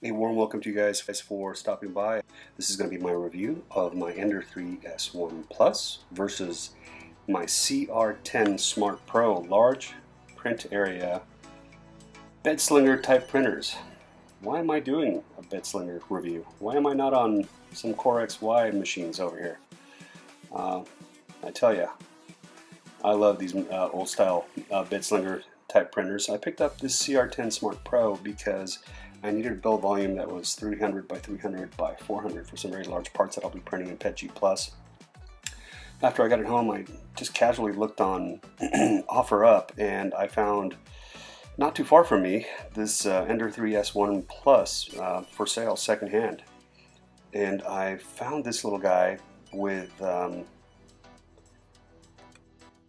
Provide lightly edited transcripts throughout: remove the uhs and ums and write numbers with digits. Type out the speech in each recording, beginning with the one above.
A warm welcome to you guys for stopping by. This is going to be my review of my Ender 3 S1 Plus versus my CR-10 Smart Pro large print area bed slinger type printers. Why am I doing a bed slinger review? Why am I not on some Core XY machines over here? I tell you, I love these old style bed slinger type printers. I picked up this CR-10 Smart Pro because I needed a build volume that was 300 by 300 by 400 for some very large parts that I'll be printing in PETG Plus. After I got it home, I just casually looked on OfferUp, and I found not too far from me this Ender 3 S1 Plus for sale secondhand. And I found this little guy with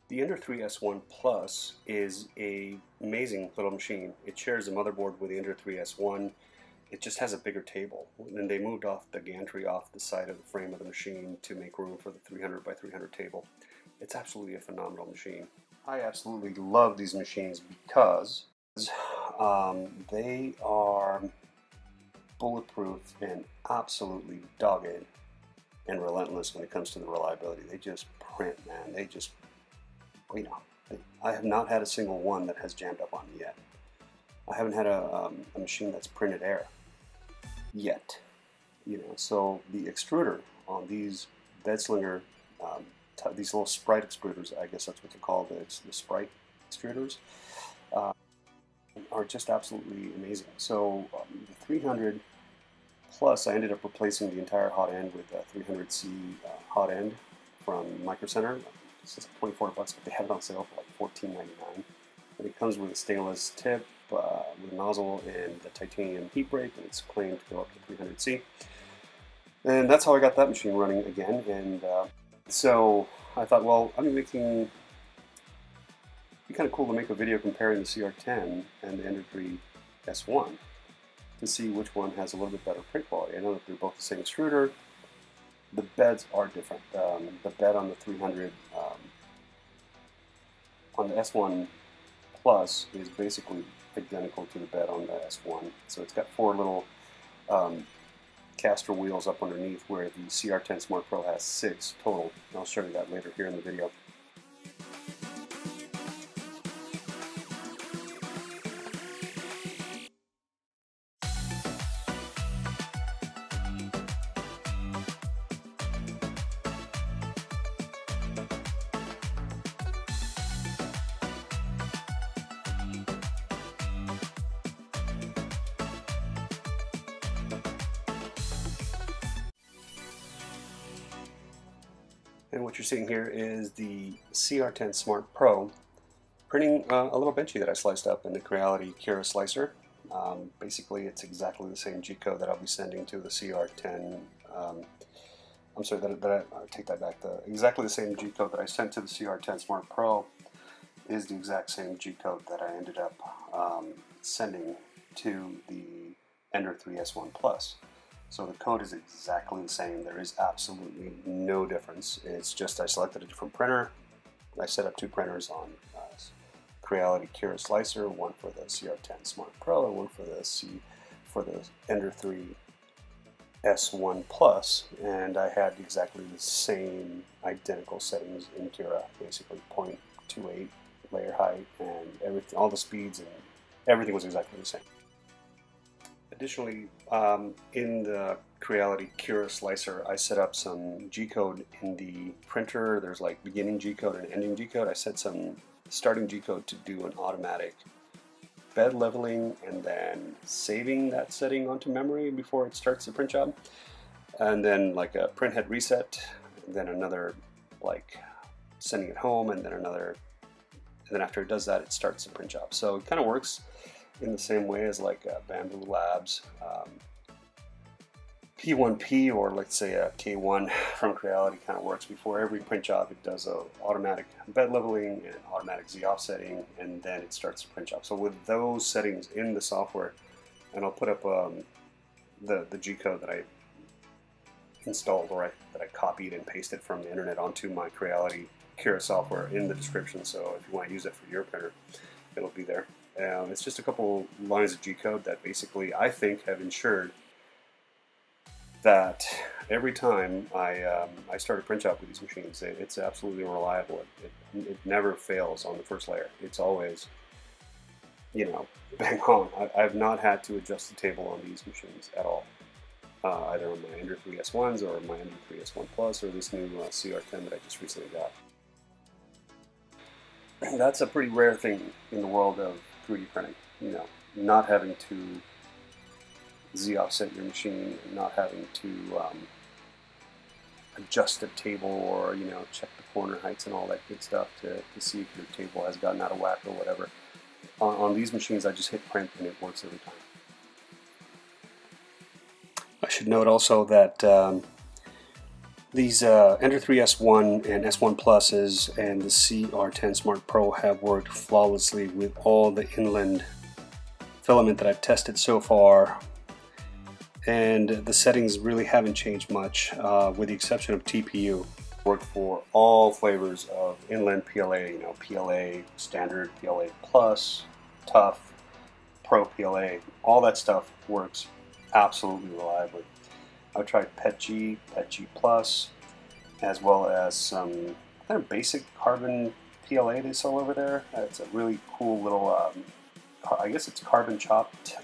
the Ender 3 S1 Plus is an amazing little machine. It shares a motherboard with the Ender 3 S1. It just has a bigger table. And they moved off the gantry off the side of the frame of the machine to make room for the 300 by 300 table. It's absolutely a phenomenal machine. I absolutely love these machines because they are bulletproof and absolutely dogged and relentless when it comes to the reliability. They just print, man. They just, you know, I have not had a single one that has jammed up on me yet. I haven't had a machine that's printed air yet, you know. So the extruder on these bed slinger, these little sprite extruders, I guess that's what they're called, it's the sprite extruders, are just absolutely amazing. So the 300 Plus, I ended up replacing the entire hot end with a 300C hot end from Micro Center. It's $24 bucks, but they have it on sale for like $14.99. And it comes with a stainless tip, with a nozzle, and a titanium heat break, and it's claimed to go up to 300C. And that's how I got that machine running again. And so I thought, well, it'd be kind of cool to make a video comparing the CR-10 and the Ender 3 S1 to see which one has a little bit better print quality. I know that they're both the same extruder. The beds are different. The bed on the 300, on the S1 Plus is basically identical to the bed on the S1. So it's got four little caster wheels up underneath, where the CR-10 Smart Pro has 6 total. And I'll show you that later here in the video. And what you're seeing here is the CR-10 Smart Pro printing a little benchy that I sliced up in the Creality Cura slicer. Basically, it's exactly the same G-code that I'll be sending to the CR-10. I'm sorry, I take that back. Exactly the same G-code that I sent to the CR-10 Smart Pro is the exact same G-code that I ended up sending to the Ender 3 S1 Plus. So the code is exactly the same. There is absolutely no difference. It's just I selected a different printer. I set up 2 printers on Creality Cura slicer, one for the CR-10 Smart Pro and one for the Ender 3 S1 Plus, and I had exactly the same identical settings in Cura, basically 0.28 layer height, and everything, all the speeds and everything was exactly the same. Additionally, in the Creality Cura slicer, I set up some G-code in the printer. There's like beginning G-code and ending G-code. I set some starting G-code to do an automatic bed leveling and then saving that setting onto memory before it starts the print job. And then like a print head reset, and then another like sending it home, and then another, and then after it does that, it starts the print job. So it kind of works in the same way as like Bamboo Labs P1P, or let's say a K1 from Creality kind of works. Before every print job, it does a automatic bed leveling and automatic Z offsetting, and then it starts the print job. So with those settings in the software, and I'll put up the G code that I installed, or that I copied and pasted from the internet onto my Creality Cura software in the description. So if you want to use it for your printer, it'll be there. It's just a couple lines of G code that basically I think have ensured that every time I start a print job with these machines, it's absolutely reliable. It never fails on the first layer. It's always, you know, bang on. I've not had to adjust the table on these machines at all, either on my Ender 3 S1s or my Ender 3 S1 Plus or this new CR-10 that I just recently got. That's a pretty rare thing in the world of 3D printing, you know, not having to Z-offset your machine, and not having to adjust the table or, you know, check the corner heights and all that good stuff to see if your table has gotten out of whack or whatever. On these machines, I just hit print and it works every time. I should note also that these Ender 3 S1 and S1 Pluses and the CR-10 Smart Pro have worked flawlessly with all the inland filament that I've tested so far, and the settings really haven't changed much, with the exception of TPU. Worked for all flavors of inland PLA, you know, PLA Standard, PLA Plus, Tough, Pro PLA, all that stuff works absolutely reliably. I've tried PET-G, PET-G Plus, as well as some kind of basic carbon PLA they sell over there. It's a really cool little, I guess it's carbon chopped,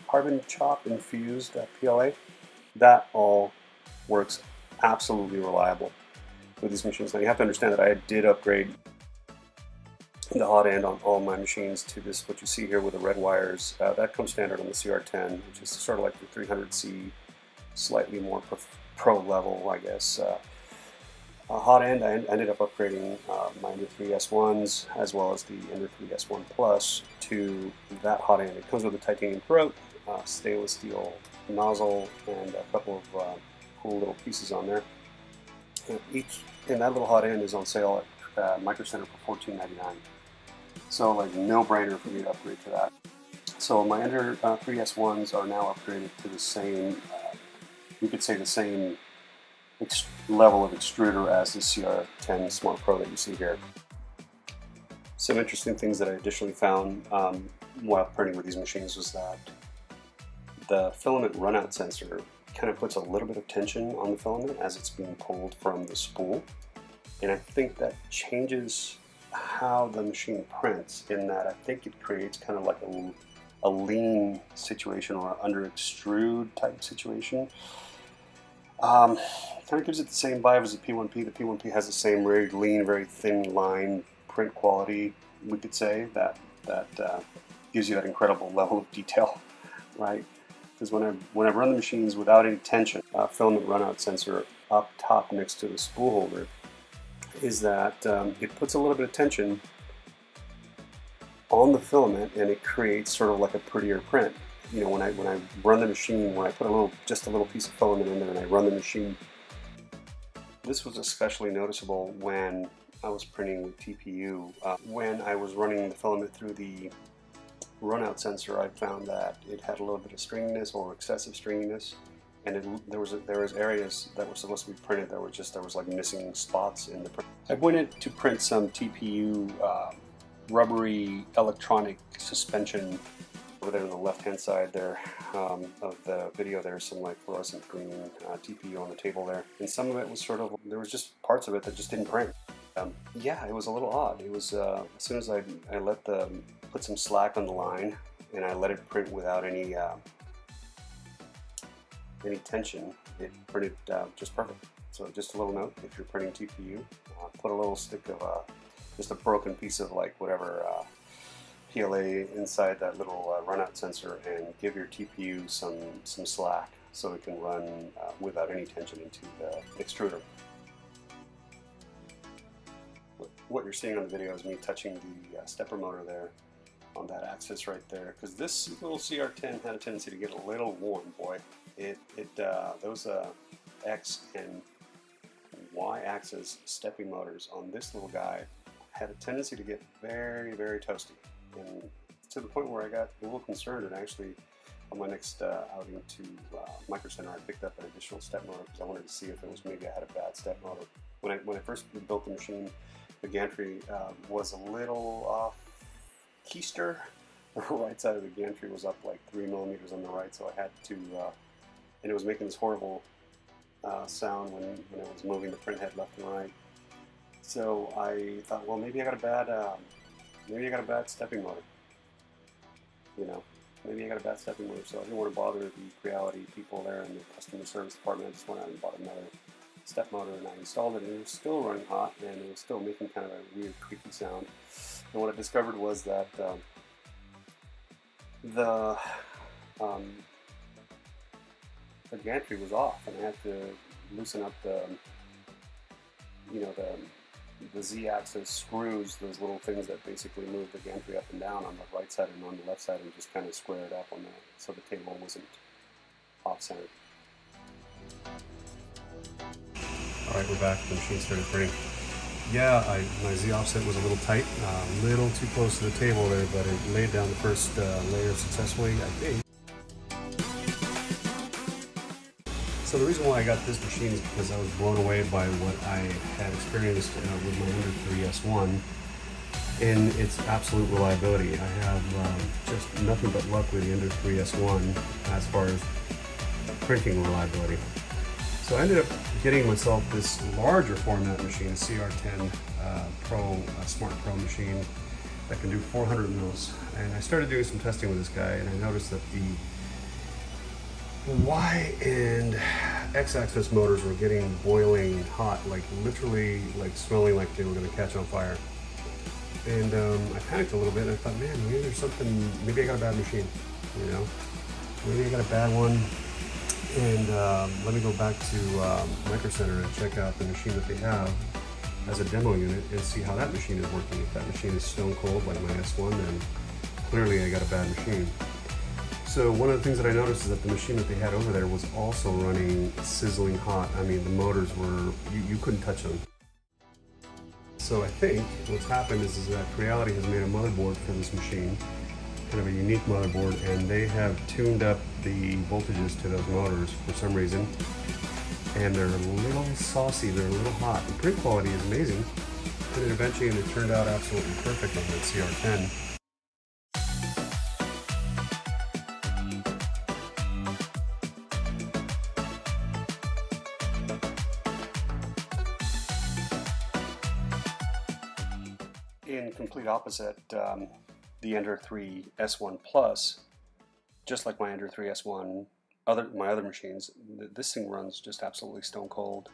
carbon chop infused PLA. That all works absolutely reliable with these machines. Now you have to understand that I did upgrade the hot end on all my machines to this, what you see here with the red wires. That comes standard on the CR-10, which is sort of like the 300C, slightly more pro level, I guess. Hot end, I ended up upgrading my Ender 3 S1s as well as the Ender 3 S1 Plus to that hot end. It comes with a titanium throat, stainless steel nozzle, and a couple of cool little pieces on there. And that little hot end is on sale at Micro Center for $14.99. So like no brainer for me to upgrade to that. So my Ender 3 S1s are now upgraded to the same, you could say the same level of extruder as the CR-10 Smart Pro that you see here. Some interesting things that I additionally found while printing with these machines was that the filament runout sensor kind of puts a little bit of tension on the filament as it's being pulled from the spool, and I think that changes how the machine prints, in that I think it creates kind of like a lean situation or an under extrude type situation. Kind of gives it the same vibe as the P1P. The P1P has the same very lean, very thin line print quality, we could say, that gives you that incredible level of detail, right? Because when I run the machines without any tension, filament runout sensor up top next to the spool holder, is that it puts a little bit of tension on the filament and it creates sort of like a prettier print. You know, when I run the machine, when I put just a little piece of filament in there and I run the machine, this was especially noticeable when I was printing with TPU. When I was running the filament through the runout sensor, I found that it had a little bit of stringiness or excessive stringiness, and there was areas that were supposed to be printed that there was like missing spots in the print. I went to print some TPU rubbery electronic suspension. Over there on the left-hand side there of the video, there's some like fluorescent green TPU on the table there, and some of it was sort of, there was just parts of it that just didn't print. Yeah, it was a little odd. It was as soon as I put some slack on the line and I let it print without any tension, it printed just perfect. So just a little note, if you're printing TPU, put a little stick of just a broken piece of like whatever PLA inside that little runout sensor and give your TPU some slack so it can run without any tension into the extruder. What you're seeing on the video is me touching the stepper motor there on that axis right there, because this little CR-10 had a tendency to get a little warm, boy. Those X and Y axis stepping motors on this little guy had a tendency to get very, very toasty, and to the point where I got a little concerned, and actually on my next outing to Micro Center, I picked up an additional step motor because I wanted to see if it was maybe I had a bad step motor. When I first built the machine, the gantry was a little off keister. The right side of the gantry was up like 3 millimeters on the right, so I had to, and it was making this horrible sound when I was moving the print head left and right. So I thought, well, maybe I got a bad stepping motor. You know, maybe I got a bad stepping motor, so I didn't want to bother the Creality people there in the customer service department. I just went out and bought another step motor, and I installed it, and it was still running hot, and it was still making kind of a weird creaky sound. And what I discovered was that the gantry was off, and I had to loosen up the Z-axis screws, those little things that basically move the gantry up and down on the right side and on the left side, and just kind of square it up on so the table wasn't off-centered. Alright, we're back. The machine started printing. Yeah, my Z offset was a little tight, a little too close to the table there, but it laid down the first layer successfully, I think. So the reason why I got this machine is because I was blown away by what I had experienced with my Under 3 S1 in its absolute reliability. I have just nothing but luck with the Under 3 S1 as far as printing reliability. So I ended up getting myself this larger format machine, a CR-10 Pro, Smart Pro machine that can do 400 mils. And I started doing some testing with this guy, and I noticed that the Y and X-axis motors were getting boiling hot, like literally like smelling like they were going to catch on fire. And I panicked a little bit, and I thought, man, maybe there's something, maybe I got a bad machine, you know? Maybe I got a bad one. And let me go back to Micro Center and check out the machine that they have as a demo unit and see how that machine is working. If that machine is stone cold like my S1, then clearly I got a bad machine. So one of the things that I noticed is that the machine that they had over there was also running sizzling hot. I mean, the motors were, you couldn't touch them. So I think what's happened is that Creality has made a motherboard for this machine, kind of a unique motherboard, and they have tuned up the voltages to those motors for some reason, and they're a little saucy, they're a little hot. The print quality is amazing, and eventually it turned out absolutely perfect on that CR-10. In complete opposite, the Under 3 S1 Plus, just like my Under 3 S1, my other machines, this thing runs just absolutely stone cold.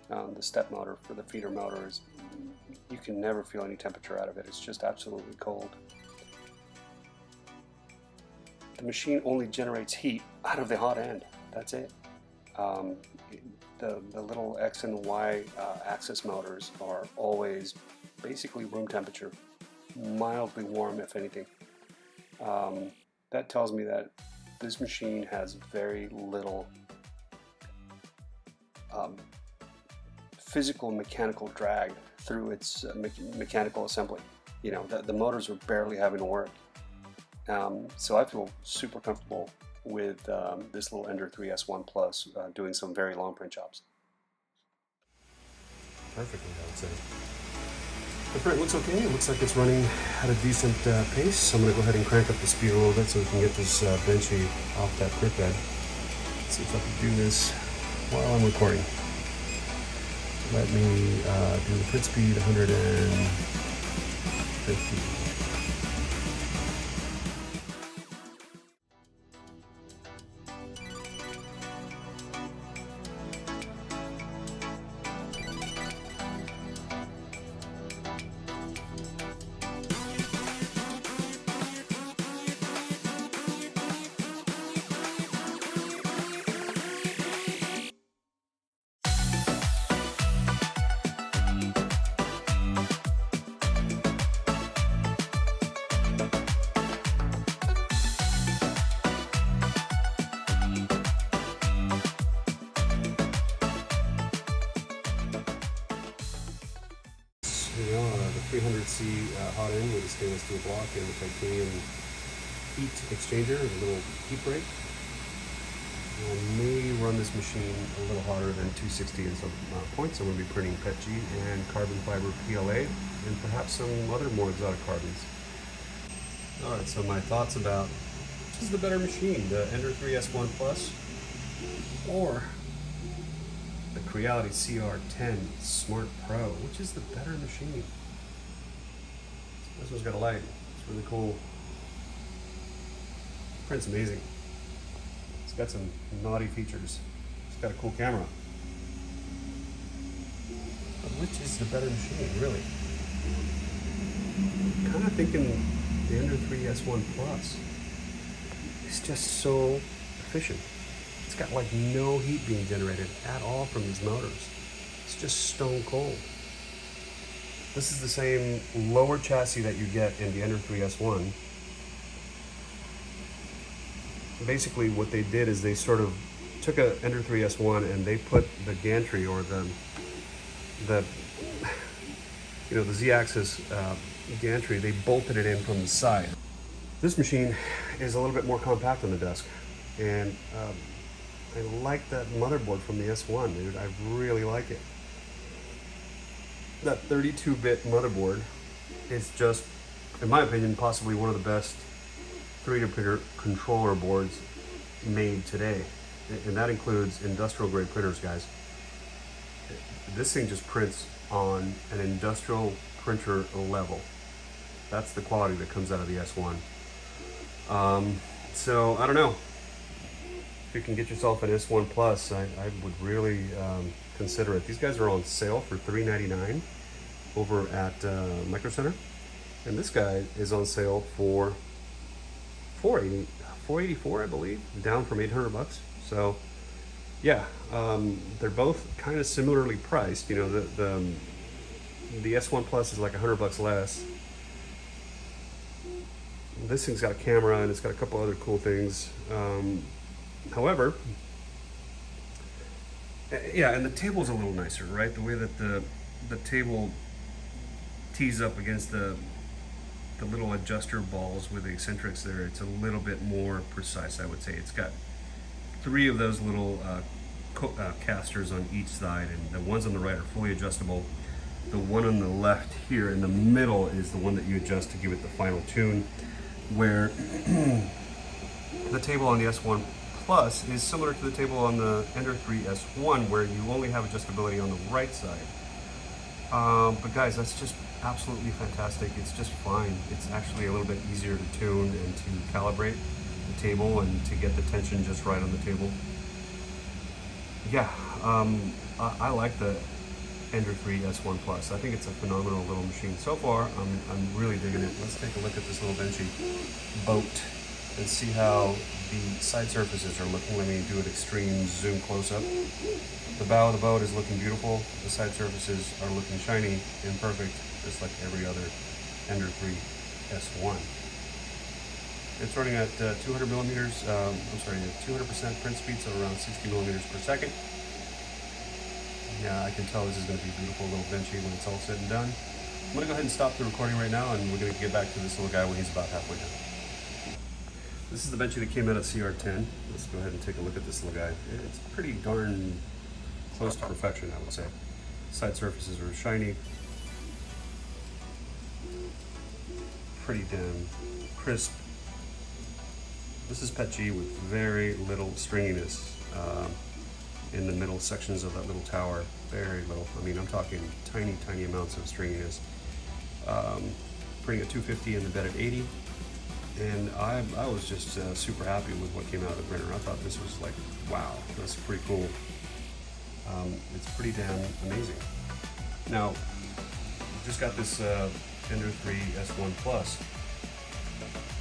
The step motor for the feeder motor is, you can never feel any temperature out of it. It's just absolutely cold. The machine only generates heat out of the hot end. That's it. The little X and Y axis motors are always basically room temperature, mildly warm if anything. That tells me that this machine has very little physical and mechanical drag through its mechanical assembly. You know, the motors are barely having to work. So I feel super comfortable with this little Under 3 S1 Plus doing some very long print jobs. Perfectly, I would say. The print looks okay. It looks like it's running at a decent pace. So I'm going to go ahead and crank up the speed a little bit so we can get this benchy off that print bed. Let's see if I can do this while I'm recording. Let me do the print speed 150. The 300C hot end with a stainless steel block and a titanium heat exchanger, a little heat break. I may run this machine a little hotter than 260 in some points. I'm going to be printing PETG and carbon fiber PLA and perhaps some other more exotic carbons. Alright, so my thoughts about which is the better machine, the Ender 3 S1 Plus or the Creality CR-10 Smart Pro. Which is the better machine? This one's got a light. It's really cool. Print's amazing. It's got some naughty features. It's got a cool camera. But which is the better machine, really? I'm kind of thinking the Ender 3 S1 Plus. It's just so efficient. It's got like no heat being generated at all from these motors. It's just stone cold. This is the same lower chassis that you get in the Ender 3 S1. Basically what they did is they sort of took a Ender 3 S1 and they put the gantry or the Z-axis gantry, they bolted it in from the side. This machine is a little bit more compact on the desk, and I like that motherboard from the S1, dude. I really like it. That 32-bit motherboard is just, in my opinion, possibly one of the best 3D printer controller boards made today, and that includes industrial grade printers, guys. This thing just prints on an industrial printer level. That's the quality that comes out of the S1. So I don't know, if you can get yourself an S1 Plus, I would really consider it. These guys are on sale for $399 over at Micro Center, and this guy is on sale for $484, I believe, down from $800. So yeah, they're both kind of similarly priced. You know, the S1 Plus is like $100 less. This thing's got a camera and it's got a couple other cool things. However, yeah, and the table's a little nicer, right? The way that the table tees up against the little adjuster balls with the eccentrics there, it's a little bit more precise, I would say. It's got 3 of those little casters on each side, and the ones on the right are fully adjustable. The one on the left here in the middle is the one that you adjust to give it the final tune, where the table on the S1 Plus is similar to the table on the Ender 3 S1, where you only have adjustability on the right side. But guys, that's just absolutely fantastic. It's just fine. It's actually a little bit easier to tune and to calibrate the table and to get the tension just right on the table. Yeah, I like the Ender 3 S1 Plus. I think it's a phenomenal little machine. So far, I'm really digging it. Let's take a look at this little benchy boat and see how the side surfaces are looking. Let me do an extreme zoom close-up. The bow of the boat is looking beautiful. The side surfaces are looking shiny and perfect, just like every other Ender 3 S1. It's running at 200 millimeters, 200% print speed, so around 60 millimeters per second. Yeah, I can tell this is going to be a beautiful little benchy when it's all said and done. I'm going to go ahead and stop the recording right now, and we're going to get back to this little guy when he's about halfway done. This is the benchy that came out of CR-10. Let's go ahead and take a look at this little guy. It's pretty darn close to perfection, I would say. Side surfaces are shiny. Pretty damn crisp. This is PETG with very little stringiness in the middle sections of that little tower. Very little. I mean, I'm talking tiny, tiny amounts of stringiness. Printing at 250 and the bed at 80. And I was just super happy with what came out of the printer. I thought this was like, wow, that's pretty cool. It's pretty damn amazing. Now, just got this Ender 3 S1 Plus.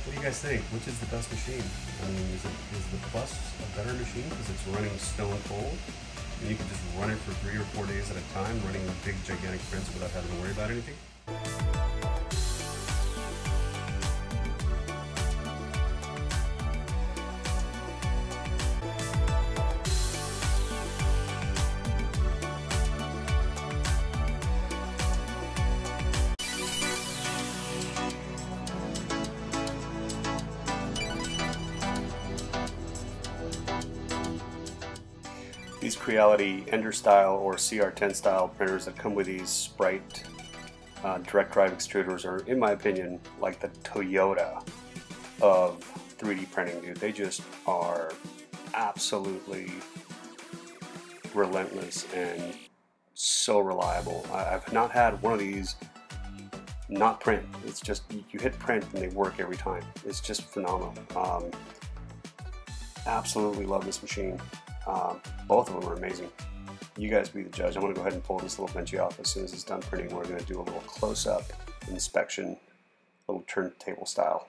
What do you guys think? Which is the best machine? I mean, is the Plus a better machine because it's running stone cold? And you can just run it for 3 or 4 days at a time, running big, gigantic prints without having to worry about anything? These Creality Ender style or CR-10 style printers that come with these Sprite direct drive extruders are, in my opinion, like the Toyota of 3D printing, dude. They just are absolutely relentless and so reliable. I've not had one of these not print. It's just, you hit print and they work every time. It's just phenomenal. Absolutely love this machine. Both of them are amazing. You guys be the judge. I'm going to go ahead and pull this little benchy off as soon as it's done printing. We're going to do a little close-up inspection, a little turntable style.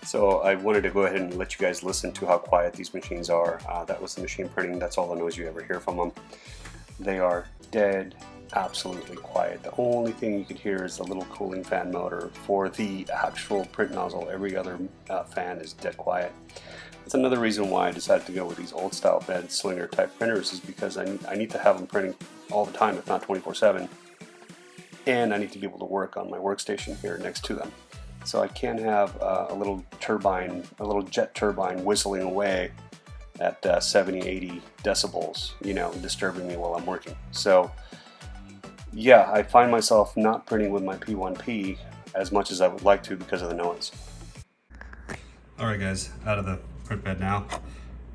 So I wanted to go ahead and let you guys listen to how quiet these machines are. That was the machine printing. That's all the noise you ever hear from them. They are dead, absolutely quiet. The only thing you could hear is the little cooling fan motor. For the actual print nozzle, every other fan is dead quiet. That's another reason why I decided to go with these old style bed slinger type printers, is because I need to have them printing all the time, if not 24/7. And I need to be able to work on my workstation here next to them. So I can't have a little turbine, a little jet turbine whistling away at 70, 80 decibels, you know, disturbing me while I'm working. So yeah, I find myself not printing with my P1P as much as I would like to because of the noise. Alright guys, out of the print bed now.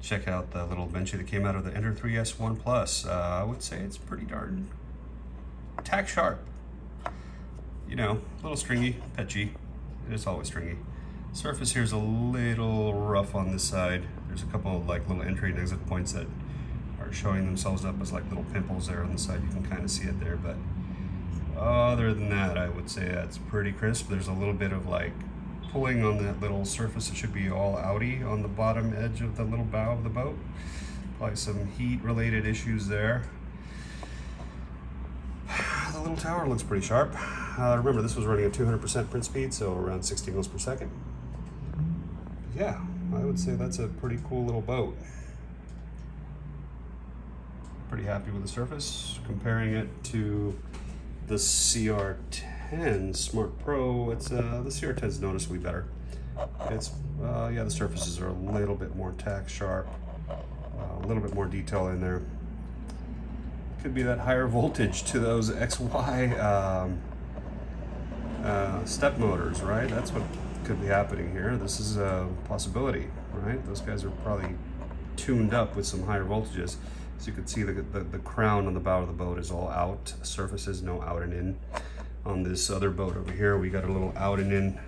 Check out the little benchy that came out of the Ender 3 S1 Plus. I would say it's pretty darn tack sharp. You know, a little stringy, petchy. It's always stringy. Surface here is a little rough on this side. There's a couple of like little entry and exit points that are showing themselves up as like little pimples there on the side. You can kind of see it there, but other than that, I would say that's pretty crisp. There's a little bit of like pulling on that little surface. It should be all outy on the bottom edge of the little bow of the boat. Probably some heat related issues there. The the little tower looks pretty sharp. Remember, this was running at 200% print speed, so around 60 mils per second. Yeah, I would say that's a pretty cool little boat. Pretty happy with the surface. Comparing it to the CR-10 Smart Pro, it's the CR-10 is noticeably better. It's yeah, the surfaces are a little bit more tack sharp, a little bit more detail in there. Could be that higher voltage to those XY step motors, right? That's what could be happening here. This is a possibility, right? Those guys are probably tuned up with some higher voltages. As you can see, the crown on the bow of the boat is all out. Surfaces, no out and in. On this other boat over here, we got a little out and in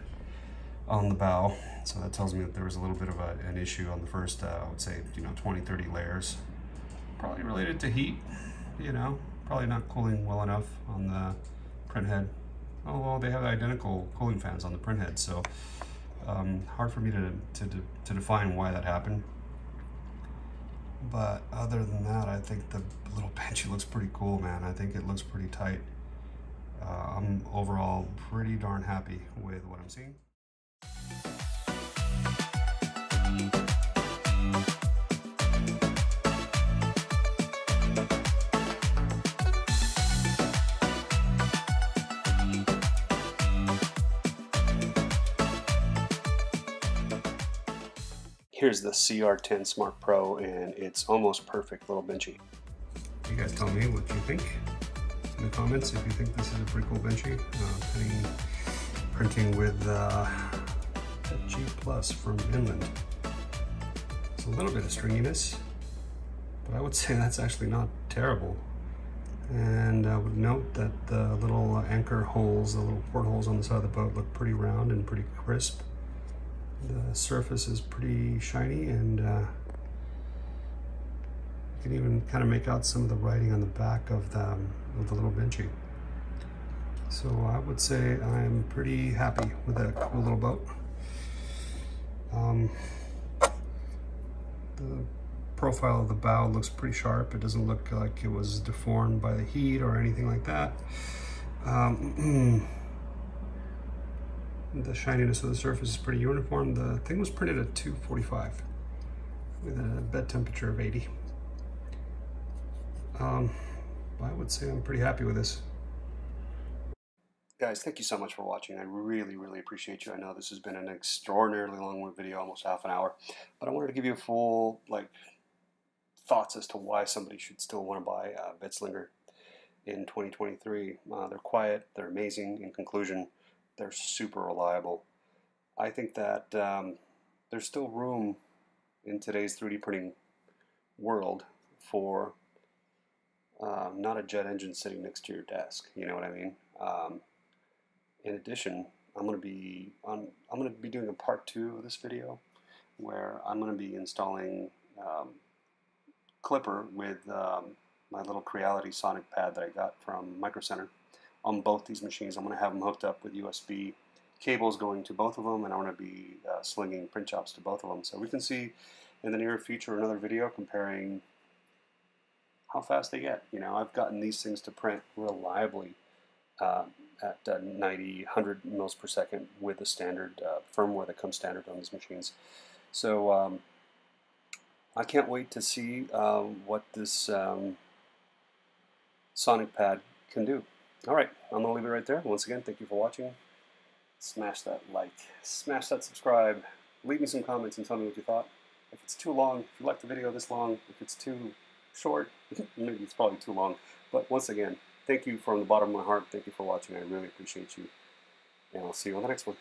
on the bow. So that tells me that there was a little bit of an issue on the first, I would say, 20, 30 layers. Probably related to heat, probably not cooling well enough on the print head. Although they have identical cooling fans on the print head, so hard for me to define why that happened. But other than that, I think the little benchy looks pretty cool, man. I think it looks pretty tight. I'm overall pretty darn happy with what I'm seeing. Here's the CR-10 Smart Pro, and it's almost perfect little benchy. You guys tell me what you think in the comments if you think this is a pretty cool benchy. Printing with that G Plus from Inland. It's a little bit of stringiness, but I would say that's actually not terrible. And I would note that the little anchor holes, the little portholes on the side of the boat look pretty round and pretty crisp. The surface is pretty shiny, and you can even kind of make out some of the writing on the back of the little benchy. So I would say I'm pretty happy with that cool little boat. The profile of the bow looks pretty sharp. It doesn't look like it was deformed by the heat or anything like that. The shininess of the surface is pretty uniform. The thing was printed at 245 with a bed temperature of 80. I would say I'm pretty happy with this. Guys, thank you so much for watching. I really, really appreciate you. I know this has been an extraordinarily long video, almost half an hour, but I wanted to give you a full thoughts as to why somebody should still want to buy a Bitslinger in 2023. They're quiet, they're amazing. In conclusion, they're super reliable. I think that there's still room in today's 3D printing world for not a jet engine sitting next to your desk. You know what I mean? In addition, I'm going to be doing a part 2 of this video where I'm going to be installing Clipper with my little Creality sonic pad that I got from Micro Center on both these machines. I'm going to have them hooked up with USB cables going to both of them, and I'm going to be slinging print jobs to both of them. So we can see in the near future another video comparing how fast they get. I've gotten these things to print reliably at 90, 100 mils per second with the standard firmware that comes standard on these machines. So I can't wait to see what this sonic pad can do. Alright, I'm going to leave it right there. Once again, thank you for watching. Smash that like, smash that subscribe, leave me some comments and tell me what you thought. If it's too long, if you like the video this long, if it's too short, maybe it's probably too long. But once again, thank you from the bottom of my heart. Thank you for watching. I really appreciate you. And I'll see you on the next one.